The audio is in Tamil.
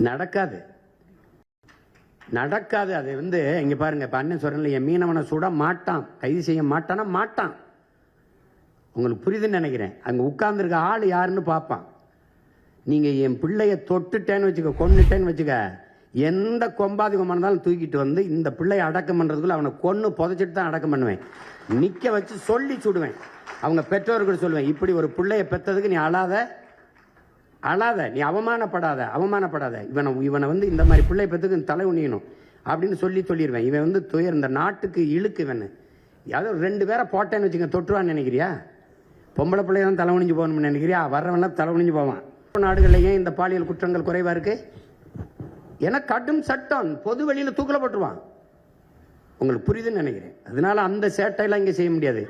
நடக்காது நடக்காது. அது இங்க பாருங்க, இப்ப அண்ணன் சொல்றேன், என் மீனவனை சுட மாட்டான், கைது செய்ய மாட்டானா மாட்டான். உங்களுக்கு புரியுதுன்னு நினைக்கிறேன். அங்க உட்கார்ந்துருக்க ஆள் யாருன்னு பார்ப்பான். நீங்க என் பிள்ளைய தொட்டுட்டேன்னு வச்சுக்க, கொன்னுட்டேன்னு வச்சுக்க, எந்த கொம்பாதி கொம்பா இருந்தாலும் தூக்கிட்டு இந்த பிள்ளைய அடக்கம் பண்றதுக்குள்ள அவனை கொன்னு புதைச்சிட்டு தான் அடக்கம் பண்ணுவேன். நிக்க வச்சு சொல்லி சுடுவேன். அவங்க பெற்றோர்கள் சொல்லுவேன், இப்படி ஒரு பிள்ளைய பெற்றதுக்கு நீ அழாத, நீ அவமானப்படாத. இவனை இந்த மாதிரி பிள்ளை பெற்றுக்கு தலை உணியணும் அப்படின்னு சொல்லிடுவேன். இவன் துயர் இந்த நாட்டுக்கு இழுக்கு. இவன் யாரும் 2 பேரை போட்டேன்னு வச்சுக்க, தொற்றுவான்னு நினைக்கிறியா? பொம்பளை பிள்ளைய தான் தலை உணிஞ்சு போகணும்னு நினைக்கிறியா? வர்றவன்லாம் தலை உணிஞ்சு போவான். நாடுகளில் ஏன் இந்த பாலியல் குற்றங்கள் குறைவா இருக்கு? ஏன்னா கடும் சட்டம், பொது வெளியில தூக்கல போட்டுருவான். உங்களுக்கு புரியுதுன்னு நினைக்கிறேன். அதனால அந்த சேட்டையெல்லாம் இங்க செய்ய முடியாது.